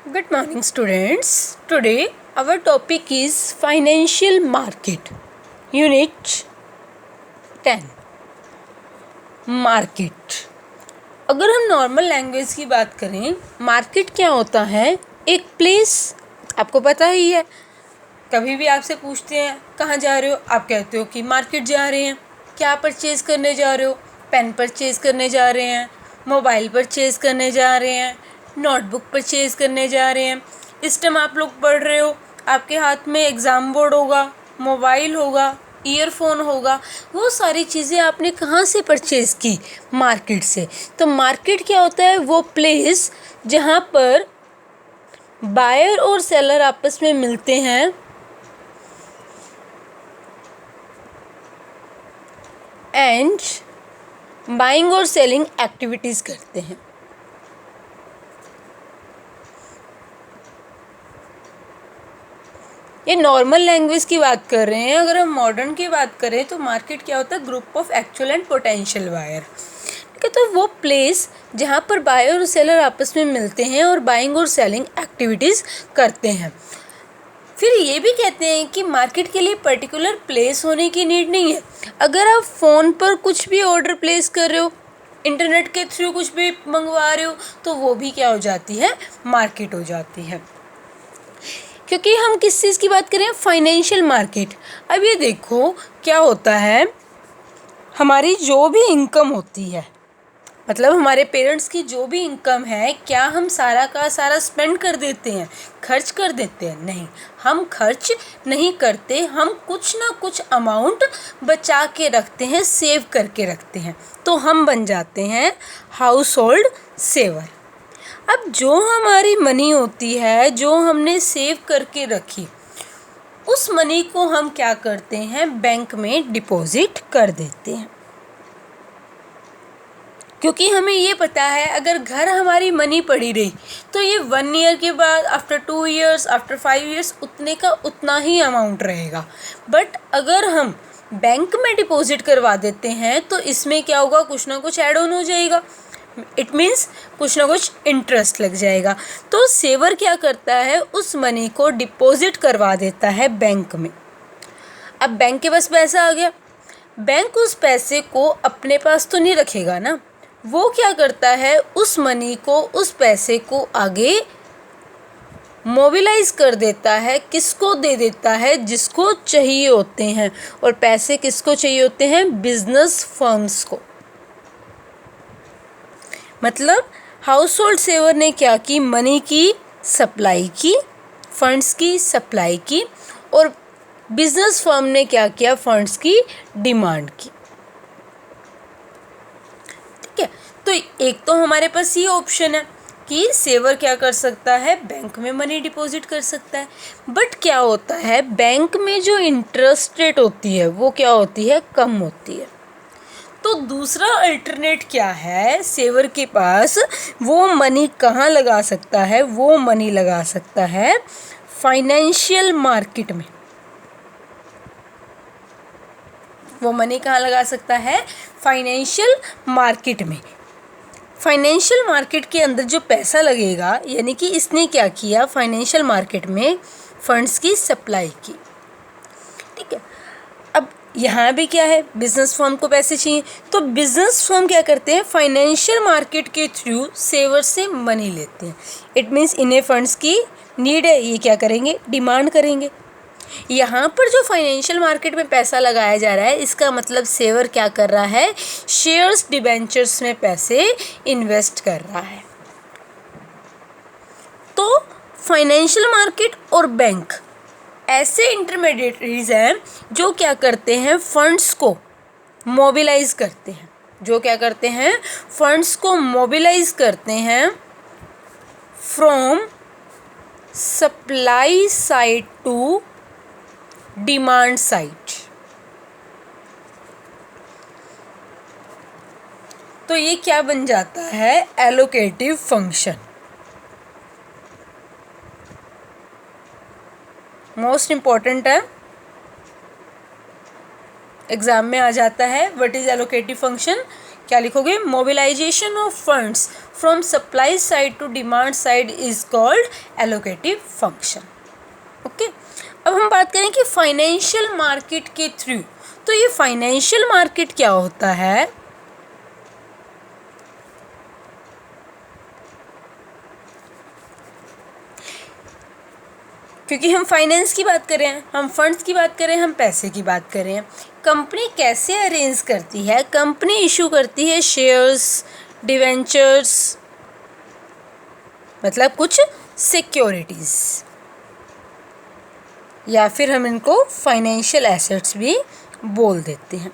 Good morning, students. Today our topic is financial market. Unit 10. Market. अगर हम normal language की बात करें, मार्केट क्या होता है? एक प्लेस. आपको पता ही है. कभी भी आपसे पूछते हैं कहाँ जा रहे हो, आप कहते हो कि मार्केट जा रहे हैं. क्या परचेज करने जा रहे हो? पेन परचेज करने जा रहे हैं, मोबाइल परचेज करने जा रहे हैं, नोटबुक परचेज करने जा रहे हैं. इस टाइम आप लोग पढ़ रहे हो, आपके हाथ में एग्ज़ाम बोर्ड होगा, मोबाइल होगा, ईयरफोन होगा. वो सारी चीज़ें आपने कहाँ से परचेज़ की? मार्केट से. तो मार्केट क्या होता है? वो प्लेस जहाँ पर बायर और सेलर आपस में मिलते हैं एंड बाइंग और सेलिंग एक्टिविटीज़ करते हैं. ये नॉर्मल लैंग्वेज की बात कर रहे हैं. अगर हम मॉडर्न की बात करें तो मार्केट क्या होता है? Group of actual and potential buyer. ठीक है, तो वो प्लेस जहाँ पर बायर और सेलर आपस में मिलते हैं और बाइंग और सेलिंग एक्टिविटीज़ करते हैं. फिर ये भी कहते हैं कि मार्केट के लिए पर्टिकुलर प्लेस होने की नीड नहीं है. अगर आप फ़ोन पर कुछ भी ऑर्डर प्लेस कर रहे हो, इंटरनेट के थ्रू कुछ भी मंगवा रहे हो, तो वो भी क्या हो जाती है? मार्केट हो जाती है. क्योंकि हम किस चीज़ की बात करें? Financial market. अब ये देखो क्या होता है, हमारी जो भी इनकम होती है, मतलब हमारे पेरेंट्स की जो भी इनकम है, क्या हम सारा का सारा स्पेंड कर देते हैं, खर्च कर देते हैं? नहीं, हम खर्च नहीं करते. हम कुछ ना कुछ अमाउंट बचा के रखते हैं, सेव करके रखते हैं. तो हम बन जाते हैं हाउस होल्ड सेवर. अब जो हमारी मनी होती है, जो हमने सेव करके रखी, उस मनी को हम क्या करते हैं? बैंक में डिपॉजिट कर देते हैं. क्योंकि हमें ये पता है अगर घर हमारी मनी पड़ी रही तो ये 1 ईयर के बाद, आफ्टर 2 ईयर्स, आफ्टर 5 ईयर्स उतने का उतना ही अमाउंट रहेगा. बट अगर हम बैंक में डिपॉजिट करवा देते हैं तो इसमें क्या होगा? कुछ ना कुछ ऐड ऑन हो जाएगा. इट मीन्स कुछ ना कुछ इंटरेस्ट लग जाएगा. तो सेवर क्या करता है? उस मनी को डिपॉजिट करवा देता है बैंक में. अब बैंक के पास पैसा आ गया, बैंक उस पैसे को अपने पास तो नहीं रखेगा ना. वो क्या करता है? उस मनी को, उस पैसे को आगे मोबिलाइज कर देता है. किसको दे देता है? जिसको चाहिए होते हैं. और पैसे किसको चाहिए होते हैं? बिजनेस फर्म्स को. मतलब हाउस होल्ड सेवर ने क्या की? मनी की सप्लाई की, फंड्स की सप्लाई की. और बिजनेस फर्म ने क्या किया? फंड्स की डिमांड की. ठीक है, तो एक तो हमारे पास ये ऑप्शन है कि सेवर क्या कर सकता है? बैंक में मनी डिपॉजिट कर सकता है. बट क्या होता है? बैंक में जो इंटरेस्ट रेट होती है वो क्या होती है? कम होती है. तो दूसरा अल्टरनेट क्या है? सेवर के पास वो मनी कहाँ लगा सकता है? वो मनी लगा सकता है फाइनेंशियल मार्केट में. वो मनी कहाँ लगा सकता है? फाइनेंशियल मार्केट में. फाइनेंशियल मार्केट के अंदर जो पैसा लगेगा, यानी कि इसने क्या किया? फाइनेंशियल मार्केट में फंड्स की सप्लाई की. ठीक है, अब यहाँ भी क्या है? बिजनेस फर्म को पैसे चाहिए. तो बिजनेस फर्म क्या करते हैं? फाइनेंशियल मार्केट के थ्रू सेवर से मनी लेते हैं. इट मीन्स इन्हें फंड्स की नीड है, ये क्या करेंगे? डिमांड करेंगे. यहाँ पर जो फाइनेंशियल मार्केट में पैसा लगाया जा रहा है, इसका मतलब सेवर क्या कर रहा है? शेयर्स, डिबेंचर्स में पैसे इन्वेस्ट कर रहा है. तो फाइनेंशियल मार्केट और बैंक ऐसे इंटरमीडिएटरीज हैं जो क्या करते हैं? फंड्स को मोबिलाइज करते हैं. जो क्या करते हैं? फंड्स को मोबिलाइज करते हैं from supply side to demand side. तो ये क्या बन जाता है? Allocative function. मोस्ट इम्पॉर्टेंट है, एग्जाम में आ जाता है. What is allocative function? क्या लिखोगे? Mobilisation of funds from supply side to demand side is called allocative function. Okay, अब हम बात करें कि फाइनेंशियल मार्केट के थ्रू, तो ये फाइनेंशियल मार्केट क्या होता है? क्योंकि हम फाइनेंस की बात कर रहे हैं, हम फंड्स की बात कर रहे हैं, हम पैसे की बात कर रहे हैं। कंपनी कैसे अरेंज करती है? कंपनी इशू करती है शेयर्स, डिवेंचर्स, मतलब कुछ सिक्योरिटीज, या फिर हम इनको फाइनेंशियल एसेट्स भी बोल देते हैं।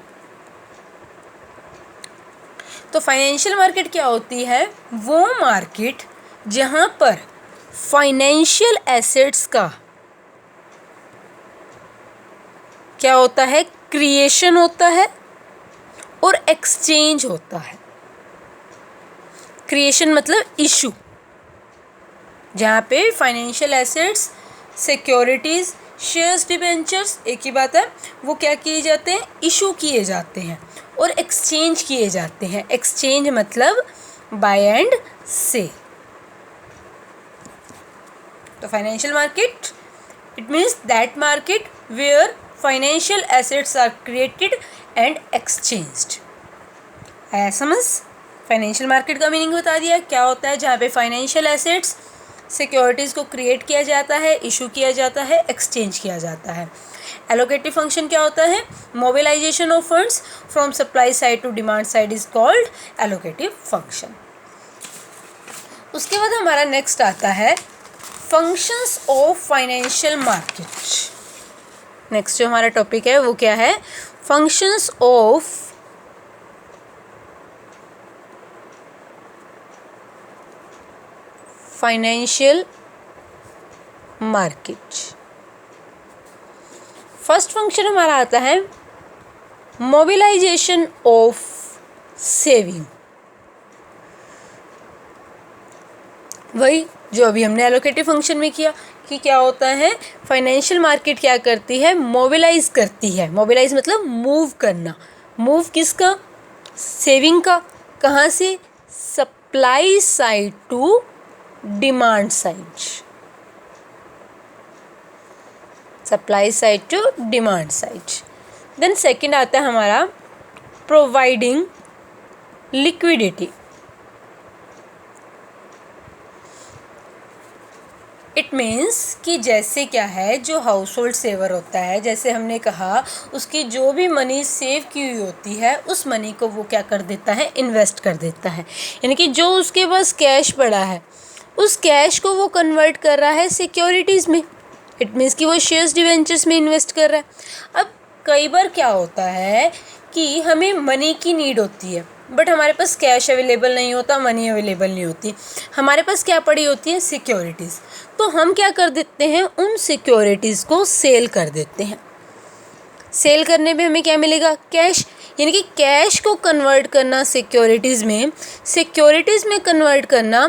तो फाइनेंशियल मार्केट क्या होती है? वो मार्केट जहां पर फाइनेंशियल एसेट्स का क्या होता है? क्रिएशन होता है और एक्सचेंज होता है। क्रिएशन मतलब इशू, जहाँ पे financial assets, securities, shares, debentures, एक ही बात है, वो क्या किए जाते हैं? इशू किए जाते हैं और एक्सचेंज किए जाते हैं। एक्सचेंज मतलब बाय एंड सेल। तो financial market, it means that market where financial assets are created and exchanged. आया समझ? फाइनेंशियल मार्केट का मीनिंग बता दिया क्या होता है, जहाँ पे फाइनेंशियल एसेट्स, सिक्योरिटीज़ को क्रिएट किया जाता है, इशू किया जाता है, एक्सचेंज किया जाता है। एलोकेटिव फंक्शन क्या होता है? Mobilisation of funds from supply side to demand side is called allocative function. उसके बाद हमारा नेक्स्ट आता है functions of financial market. Next जो हमारा टॉपिक है वो क्या है? Functions of financial market. First function हमारा आता है मोबिलाइजेशन ऑफ सेविंग। वही जो अभी हमने एलोकेटिव फंक्शन में किया कि क्या होता है, फाइनेंशियल मार्केट क्या करती है? मोबिलाइज करती है। मोबिलाइज मतलब मूव करना। मूव किसका? सेविंग का। कहाँ से? Supply side to demand side. Supply side to demand side. Then second आता है हमारा प्रोवाइडिंग लिक्विडिटी। इट मीन्स कि जैसे क्या है, जो हाउस होल्ड सेवर होता है, जैसे हमने कहा, उसकी जो भी मनी सेव की हुई होती है उस मनी को वो क्या कर देता है? इन्वेस्ट कर देता है। यानी कि जो उसके पास कैश पड़ा है उस कैश को वो कन्वर्ट कर रहा है सिक्योरिटीज़ में। इट मीन्स कि वो शेयर्स, डिवेंचर्स में इन्वेस्ट कर रहा है। अब कई बार क्या होता है कि हमें मनी की नीड होती है बट हमारे पास कैश अवेलेबल नहीं होता, मनी अवेलेबल नहीं होती, हमारे पास क्या पड़ी होती है? सिक्योरिटीज़। तो हम क्या कर देते हैं? उन सिक्योरिटीज़ को सेल कर देते हैं। सेल करने में हमें क्या मिलेगा? कैश। यानी कि कैश को कन्वर्ट करना सिक्योरिटीज़ में, सिक्योरिटीज़ में कन्वर्ट करना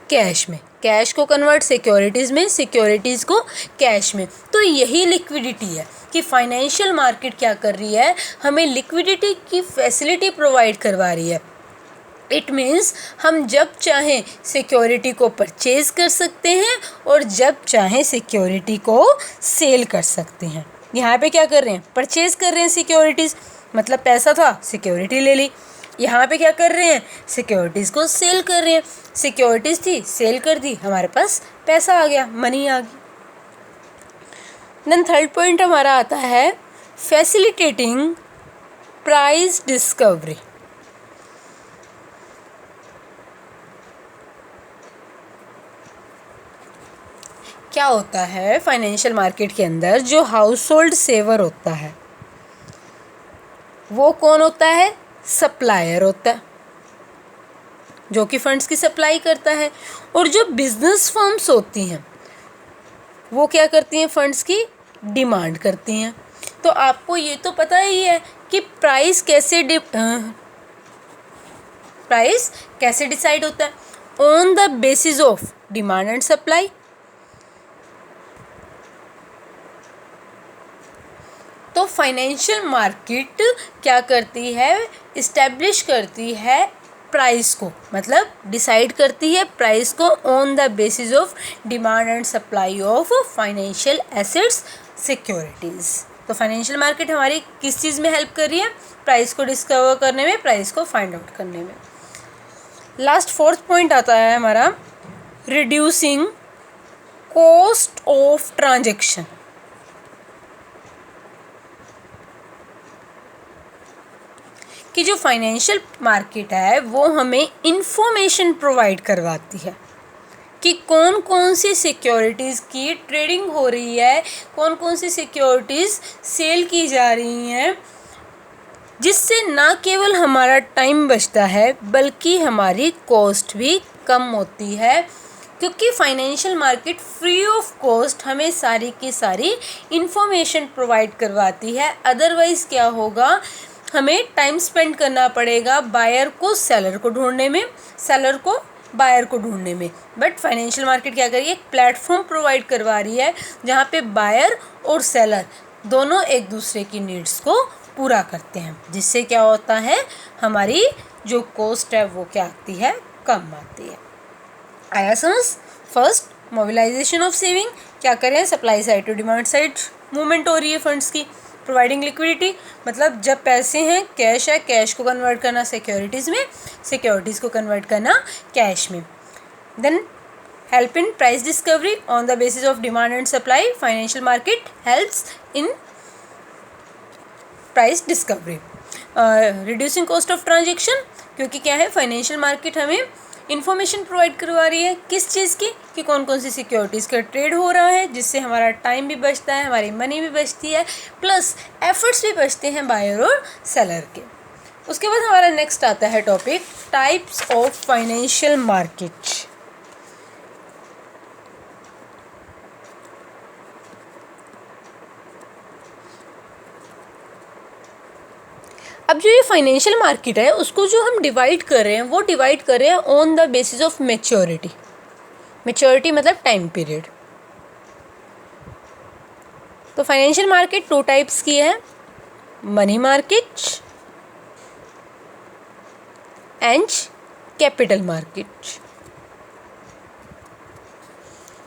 कैश में, कैश को कन्वर्ट सिक्योरिटीज़ में, सिक्योरिटीज़ को कैश में। तो यही लिक्विडिटी है कि फाइनेंशियल मार्केट क्या कर रही है? हमें लिक्विडिटी की फैसिलिटी प्रोवाइड करवा रही है। इट मीन्स हम जब चाहें सिक्योरिटी को परचेज़ कर सकते हैं और जब चाहें सिक्योरिटी को सेल कर सकते हैं। यहाँ पे क्या कर रहे हैं? परचेज़ कर रहे हैं सिक्योरिटीज़, मतलब पैसा था, सिक्योरिटी ले ली। यहाँ पे क्या कर रहे हैं? सिक्योरिटीज़ को सेल कर रहे हैं। सिक्योरिटीज़ थी, सेल कर दी, हमारे पास पैसा आ गया, मनी आ गई। देन थर्ड पॉइंट हमारा आता है फैसिलिटेटिंग प्राइस डिस्कवरी। क्या होता है फाइनेंशियल मार्केट के अंदर? जो हाउस होल्ड सेवर होता है वो कौन होता है? सप्लायर होता है, जो कि फंड्स की सप्लाई करता है। और जो बिजनेस फर्म्स होती हैं वो क्या करती हैं? फंड्स की डिमांड करती हैं। तो आपको ये तो पता ही है कि प्राइस कैसे डिसाइड होता है? On the basis of demand and supply. तो फाइनेंशियल मार्केट क्या करती है? इस्टेब्लिश करती है प्राइस को, मतलब डिसाइड करती है प्राइस को on the basis of demand and supply of financial assets securities. तो फाइनेंशियल मार्केट हमारी किस चीज़ में हेल्प कर रही है? प्राइस को डिस्कवर करने में, प्राइस को फाइंड आउट करने में। लास्ट फोर्थ पॉइंट आता है हमारा रिड्यूसिंग कॉस्ट ऑफ ट्रांजैक्शन। कि जो फाइनेंशियल मार्केट है वो हमें इंफॉर्मेशन प्रोवाइड करवाती है कि कौन कौन सी सिक्योरिटीज़ की ट्रेडिंग हो रही है, कौन कौन सी सिक्योरिटीज़ सेल की जा रही हैं, जिससे ना केवल हमारा टाइम बचता है बल्कि हमारी कॉस्ट भी कम होती है, क्योंकि financial market free of cost हमें सारी की सारी इंफॉर्मेशन प्रोवाइड करवाती है। अदरवाइज़ क्या होगा, हमें टाइम स्पेंड करना पड़ेगा बायर को सेलर को ढूंढने में, सेलर को बायर को ढूंढने में। बट फाइनेंशियल मार्केट क्या कर रही है? एक प्लेटफॉर्म प्रोवाइड करवा रही है जहाँ पे बायर और सेलर दोनों एक दूसरे की नीड्स को पूरा करते हैं, जिससे क्या होता है, हमारी जो कॉस्ट है वो क्या आती है? कम आती है। आया समझ? फर्स्ट मोबिलाइजेशन ऑफ सेविंग, क्या करें? Supply side to demand side movement हो रही है फंड्स की। प्रोवाइडिंग लिक्विडिटी, मतलब जब पैसे हैं, कैश है, कैश को कन्वर्ट करना सिक्योरिटीज़ में, सिक्योरिटीज़ को कन्वर्ट करना कैश में। Then help in price discovery on the basis of demand and supply, financial market helps in price discovery. Reducing cost of transaction, क्योंकि क्या है, फाइनेंशियल मार्केट हमें इन्फॉर्मेशन प्रोवाइड करवा रही है किस चीज़ की, कि कौन कौन सी सिक्योरिटीज़ का ट्रेड हो रहा है, जिससे हमारा टाइम भी बचता है, हमारी मनी भी बचती है, प्लस एफर्ट्स भी बचते हैं बायर और सेलर के। उसके बाद हमारा नेक्स्ट आता है topic types of financial market. अब जो ये फाइनेंशियल मार्केट है उसको जो हम डिवाइड कर रहे हैं वो डिवाइड कर रहे हैं on the basis of maturity. Maturity मतलब टाइम पीरियड। तो फाइनेंशियल मार्केट 2 टाइप्स की है, money market and capital market.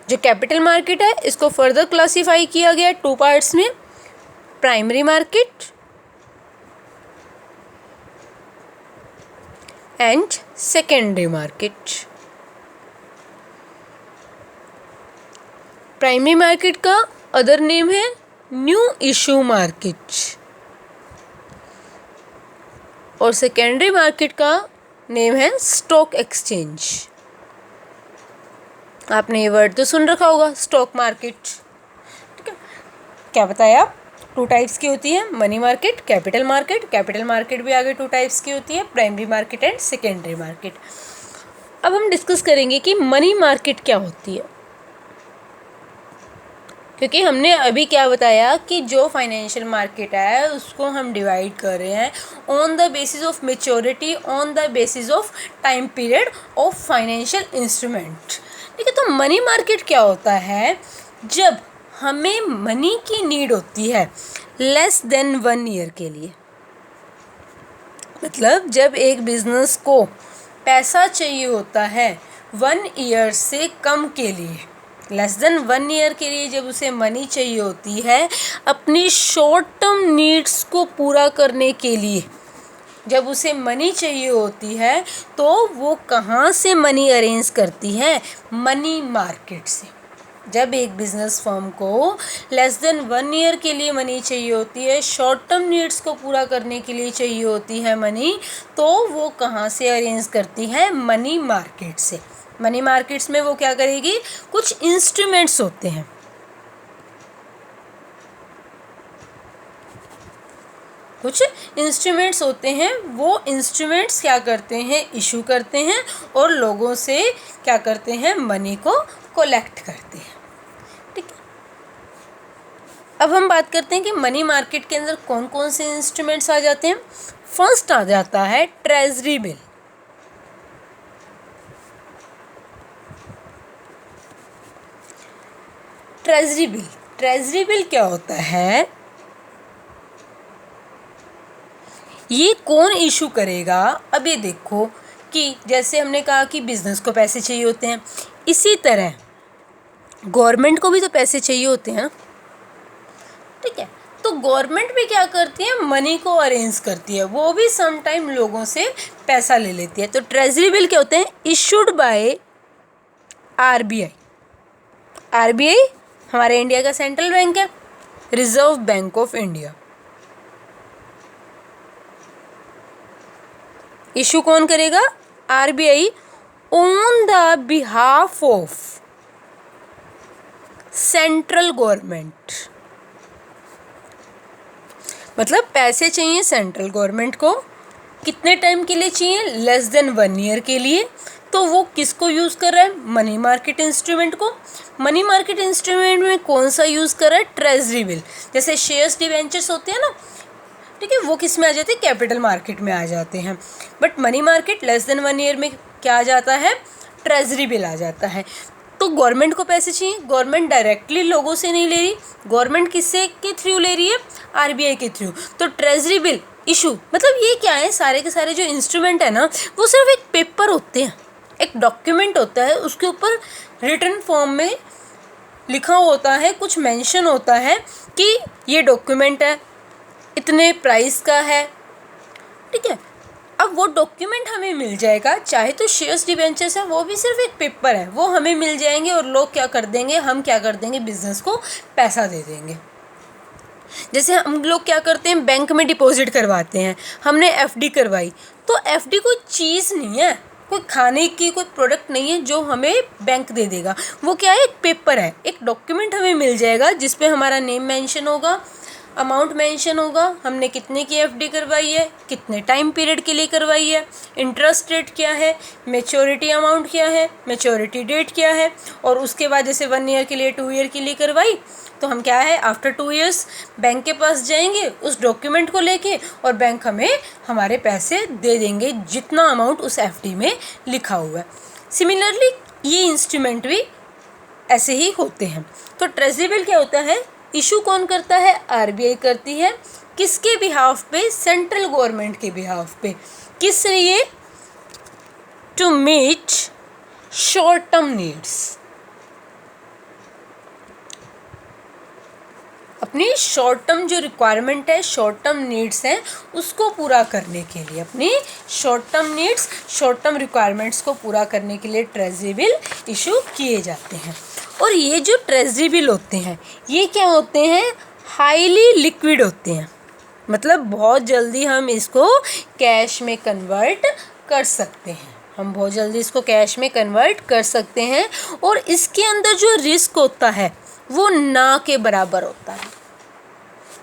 जो कैपिटल मार्केट है इसको फर्दर क्लासिफाई किया गया 2 पार्ट्स में, primary market and secondary market. Primary market का अदर नेम है न्यू इशू मार्केट और सेकेंडरी मार्केट का नेम है स्टॉक एक्सचेंज। आपने ये वर्ड तो सुन रखा होगा, स्टॉक मार्केट। ठीक है, क्या बताया? 2 टाइप्स की होती है, money market, capital market. Capital market भी आगे 2 टाइप्स की होती है, primary market and secondary market. अब हम डिस्कस करेंगे कि मनी मार्केट क्या होती है, क्योंकि हमने अभी क्या बताया कि जो फाइनेंशियल मार्केट है उसको हम डिवाइड कर रहे हैं on the basis of maturity, on the basis of time period of financial instrument. ठीक है, तो मनी मार्केट क्या होता है? जब हमें मनी की नीड होती है लेस देन 1 ईयर के लिए, मतलब जब एक बिजनेस को पैसा चाहिए होता है 1 ईयर से कम के लिए, लेस देन 1 ईयर के लिए जब उसे मनी चाहिए होती है अपनी शॉर्ट टर्म नीड्स को पूरा करने के लिए, जब उसे मनी चाहिए होती है तो वो कहाँ से मनी अरेंज करती है? मनी मार्केट से। जब एक बिज़नेस फर्म को लेस देन 1 ईयर के लिए मनी चाहिए होती है, शॉर्ट टर्म नीड्स को पूरा करने के लिए चाहिए होती है मनी, तो वो कहाँ से अरेंज करती है? मनी मार्केट से। मनी मार्केट्स में वो क्या करेगी? कुछ इंस्ट्रूमेंट्स होते हैं, कुछ इंस्ट्रूमेंट्स होते हैं, वो इंस्ट्रूमेंट्स क्या करते हैं? इशू करते हैं और लोगों से क्या करते हैं? मनी को कलेक्ट करते हैं। ठीक है, अब हम बात करते हैं कि मनी मार्केट के अंदर कौन कौन से इंस्ट्रूमेंट्स आ जाते हैं। फर्स्ट आ जाता है treasury bill. Treasury bill, treasury bill क्या होता है? ये कौन इशू करेगा? अब ये देखो, कि जैसे हमने कहा कि बिजनेस को पैसे चाहिए होते हैं, इसी तरह गवर्नमेंट को भी तो पैसे चाहिए होते हैं, ठीक है। तो गवर्नमेंट भी क्या करती है, मनी को अरेंज करती है, वो भी सम टाइम लोगों से पैसा ले लेती है। तो ट्रेजरी बिल क्या होते हैं, इशूड बाय आरबीआई। आरबीआई हमारे इंडिया का सेंट्रल बैंक है, reserve bank of India. Issue कौन करेगा, RBI, on the behalf of central government. मतलब पैसे चाहिए सेंट्रल गवर्नमेंट को, कितने टाइम के लिए चाहिए, लेस देन 1 ईयर के लिए। तो वो किसको यूज़ कर रहा है, मनी मार्केट इंस्ट्रूमेंट को। मनी मार्केट इंस्ट्रूमेंट में कौन सा यूज़ कर रहा है, ट्रेजरी बिल। जैसे शेयर्स डिवेंचर्स होते हैं ना, ठीक है, वो किस में आ जाते हैं, कैपिटल मार्केट में आ जाते हैं। But money market less than 1 year में क्या आ जाता है, ट्रेजरी बिल आ जाता है। तो गवर्नमेंट को पैसे चाहिए, गवर्नमेंट डायरेक्टली लोगों से नहीं ले रही, गवर्नमेंट किससे के थ्रू ले रही है, आरबीआई के थ्रू। तो ट्रेजरी बिल इशू मतलब ये क्या है, सारे के सारे जो इंस्ट्रूमेंट है ना, वो सिर्फ एक पेपर होते हैं, एक डॉक्यूमेंट होता है, उसके ऊपर रिटन फॉर्म में लिखा होता है, कुछ मेंशन होता है कि ये डॉक्यूमेंट है, इतने प्राइस का है, ठीक है। अब वो डॉक्यूमेंट हमें मिल जाएगा, चाहे तो शेयर्स डिबेंचर्स है, वो भी सिर्फ एक पेपर है, वो हमें मिल जाएंगे और लोग क्या कर देंगे, हम क्या कर देंगे, बिजनेस को पैसा दे देंगे। जैसे हम लोग क्या करते हैं, बैंक में डिपॉजिट करवाते हैं, हमने एफडी करवाई, तो एफडी कोई चीज़ नहीं है, कोई खाने की कोई प्रोडक्ट नहीं है जो हमें बैंक दे देगा। वो क्या है, एक पेपर है, एक डॉक्यूमेंट हमें मिल जाएगा जिसपे हमारा नेम मेंशन होगा, अमाउंट मेंशन होगा, हमने कितने की एफडी करवाई है, कितने टाइम पीरियड के लिए करवाई है, इंटरेस्ट रेट क्या है, मैच्योरिटी अमाउंट क्या है, मैच्योरिटी डेट क्या है। और उसके बाद जैसे 1 ईयर के लिए, 2 ईयर के लिए करवाई, तो हम क्या है, आफ्टर 2 ईयर्स बैंक के पास जाएंगे उस डॉक्यूमेंट को लेके, और बैंक हमें हमारे पैसे दे देंगे जितना अमाउंट उस एफडी में लिखा हुआ है। सिमिलरली ये इंस्ट्रूमेंट भी ऐसे ही होते हैं। तो ट्रेजरी बिल क्या होता है, इशू कौन करता है, आरबीआई करती है, किसके बिहाफ पे, सेंट्रल गवर्नमेंट के बिहाफ पे, किस लिए, to meet short term needs, अपनी शॉर्ट टर्म जो रिक्वायरमेंट है, शॉर्ट टर्म नीड्स हैं, उसको पूरा करने के लिए, अपनी short term needs, short term requirements को पूरा करने के लिए ट्रेजरी बिल इशू किए जाते हैं। और ये जो ट्रेजरी बिल होते हैं, ये क्या होते हैं, हाईली लिक्विड होते हैं, मतलब बहुत जल्दी हम इसको कैश में कन्वर्ट कर सकते हैं, हम बहुत जल्दी इसको कैश में कन्वर्ट कर सकते हैं। और इसके अंदर जो रिस्क होता है वो ना के बराबर होता है।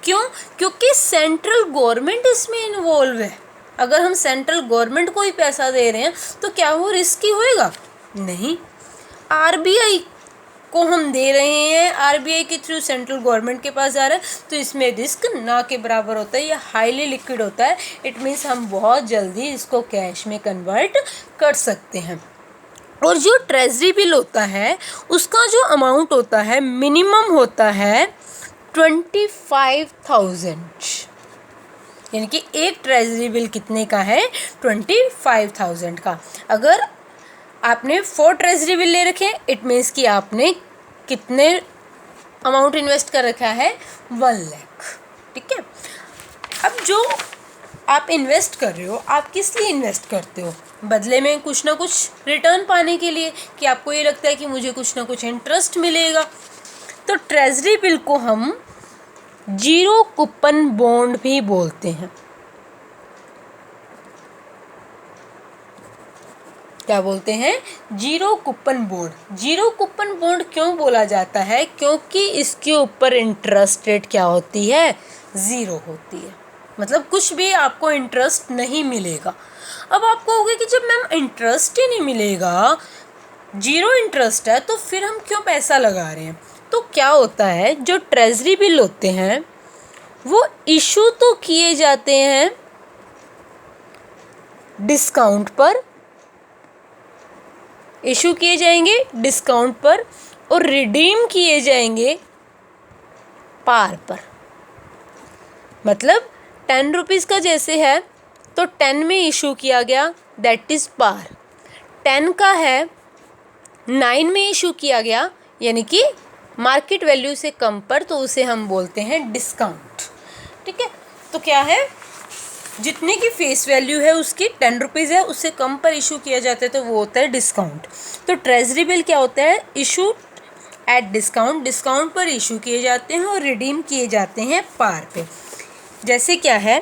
क्यों, क्योंकि सेंट्रल गवर्नमेंट इसमें इन्वॉल्व है। अगर हम सेंट्रल गवर्नमेंट को ही पैसा दे रहे हैं तो क्या वो रिस्की होएगा, नहीं। आरबीआई को हम दे रहे हैं, आरबीआई के थ्रू सेंट्रल गवर्नमेंट के पास जा रहा है, तो इसमें रिस्क ना के बराबर होता है, ये हाईली लिक्विड होता है। इट मीन्स हम बहुत जल्दी इसको कैश में कन्वर्ट कर सकते हैं। और जो ट्रेजरी बिल होता है उसका जो अमाउंट होता है मिनिमम होता है 25,000, यानी कि एक ट्रेजरी बिल कितने का है, 25,000 का। अगर आपने 4 ट्रेजरी बिल ले रखे, इट मीन्स कि आपने कितने अमाउंट इन्वेस्ट कर रखा है, 1 लाख, ठीक है। अब जो आप इन्वेस्ट कर रहे हो, आप किस लिए इन्वेस्ट करते हो, बदले में कुछ ना कुछ रिटर्न पाने के लिए, कि आपको ये लगता है कि मुझे कुछ ना कुछ इंटरेस्ट मिलेगा। तो ट्रेजरी बिल को हम जीरो कूपन बॉन्ड भी बोलते हैं। क्या बोलते हैं, zero coupon bond. Zero coupon bond क्यों बोला जाता है, क्योंकि इसके ऊपर इंटरेस्ट रेट क्या होती है, 0 होती है, मतलब कुछ भी आपको इंटरेस्ट नहीं मिलेगा। अब आप कहोगे कि जब मैम इंटरेस्ट ही नहीं मिलेगा, 0 इंटरेस्ट है, तो फिर हम क्यों पैसा लगा रहे हैं। तो क्या होता है, जो ट्रेजरी बिल होते हैं वो इशू तो किए जाते हैं डिस्काउंट पर, इशू किए जाएंगे डिस्काउंट पर, और रिडीम किए जाएंगे पार पर। मतलब 10 रुपीज़ का जैसे है तो 10 में इशू किया गया, दैट इज़ पार। 10 का है, 9 में इशू किया गया यानी कि मार्केट वैल्यू से कम पर, तो उसे हम बोलते हैं डिस्काउंट। ठीक है, तो क्या है, जितने की फेस वैल्यू है उसकी 10 रुपीज़ है, उससे कम पर इशू किया जाता है तो वो होता है डिस्काउंट। तो ट्रेजरी बिल क्या होता है, इशू एट डिस्काउंट, डिस्काउंट पर इशू किए जाते हैं और रिडीम किए जाते हैं पार पे। जैसे क्या है,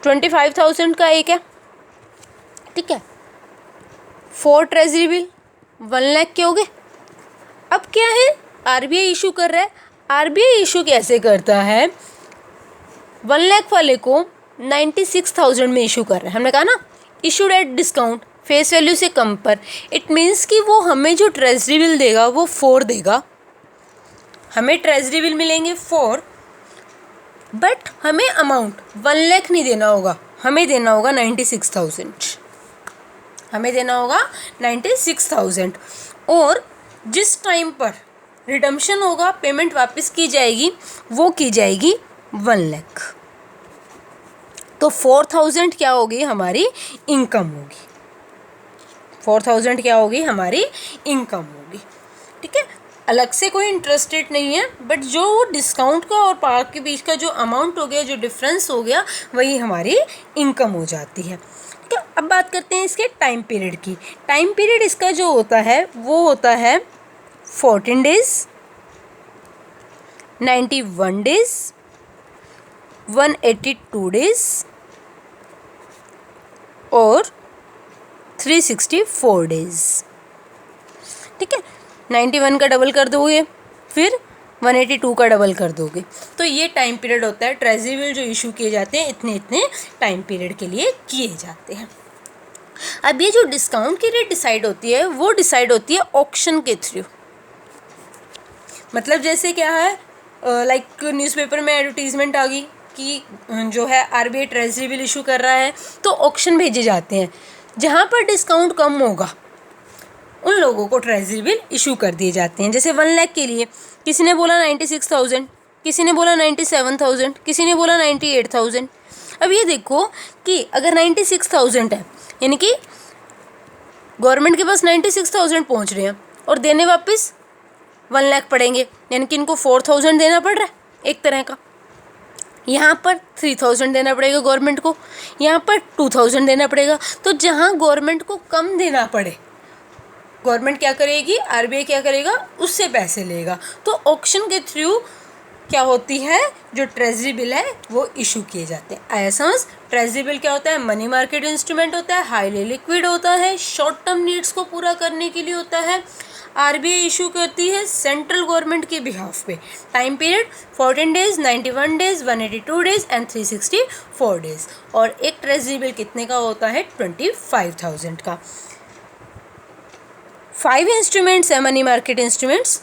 25,000 का एक है, ठीक है, 4 ट्रेजरी बिल 1 लाख के हो गए। अब क्या है, आरबीआई इशू कर रहा है। आरबीआई इशू कैसे करता है, 1 लाख वाले को 96,000 में इशू कर रहा है। हमने कहा ना issued at discount, face value से कम पर। इट मीन्स कि वो हमें जो ट्रेजरी बिल देगा वो 4 देगा। हमें ट्रेजरी बिल मिलेंगे 4, बट हमें अमाउंट 1 लाख नहीं देना होगा, हमें देना होगा 96,000, हमें देना होगा 96,000। और जिस टाइम पर रिडम्पशन होगा, पेमेंट वापस की जाएगी, वो की जाएगी 1 लाख। तो 4,000 क्या होगी, हमारी इनकम होगी। 4,000 क्या होगी, हमारी इनकम होगी। ठीक है, अलग से कोई इंटरेस्ट रेट नहीं है, बट जो डिस्काउंट का और पार के बीच का जो अमाउंट हो गया, जो डिफरेंस हो गया, वही हमारी इनकम हो जाती है। ठीक है, अब बात करते हैं इसके टाइम पीरियड की। टाइम पीरियड इसका जो होता है वो होता है 14 डेज, 91 डेज, 182 डेज और 364 डेज। ठीक है, 91 का डबल कर दोगे, फिर 182 का डबल कर दोगे, तो ये टाइम पीरियड होता है। ट्रेजरी बिल जो इशू किए जाते हैं इतने इतने टाइम पीरियड के लिए किए जाते हैं। अब ये जो डिस्काउंट की रेट डिसाइड होती है वो डिसाइड होती है ऑक्शन के थ्रू। मतलब जैसे क्या है, लाइक न्यूज़पेपर में एडवर्टीजमेंट आ गई कि जो है आरबीआई ट्रेजरी बिल इशू कर रहा है, तो ऑक्शन भेजे जाते हैं। जहाँ पर डिस्काउंट कम होगा उन लोगों को ट्रेजरी बिल इशू कर दिए जाते हैं। जैसे 1 लाख के लिए किसी ने बोला 96,000, किसी ने बोला 97,000, किसी ने बोला 98,000। अब ये देखो कि अगर 96,000 है, यानी कि गवर्नमेंट के पास 96,000 पहुँच रहे हैं और देने वापस 1 लाख पड़ेंगे, यानी कि इनको 4,000 देना पड़ रहा है एक तरह का। यहाँ पर 3,000 देना पड़ेगा गवर्नमेंट को, यहाँ पर 2,000 देना पड़ेगा। तो जहाँ गवर्नमेंट को कम देना पड़े, गवर्नमेंट क्या करेगी, आरबीआई क्या करेगा, उससे पैसे लेगा। तो ऑक्शन के थ्रू क्या होती है, जो ट्रेजरी बिल है वो इशू किए जाते हैं। आया समझ। ट्रेजरी बिल क्या होता है, मनी मार्केट इंस्ट्रूमेंट होता है, हाईली लिक्विड होता है, शॉर्ट टर्म नीड्स को पूरा करने के लिए होता है। आरबीआई इशू करती है सेंट्रल गवर्नमेंट के बिहाफ पे। Time period 14 days, 91 days, 182 days and 364 days. और एक ट्रेजरी बिल कितने का होता है, 25,000 का। 5 इंस्ट्रूमेंट्स है मनी मार्केट इंस्ट्रूमेंट्स,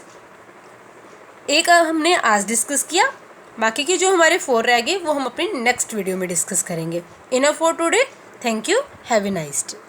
एक हमने आज डिस्कस किया, बाकी के जो हमारे 4 रह गए वो हम अपनी नेक्स्ट वीडियो में डिस्कस करेंगे। Enough for today, thank you, have a nice day.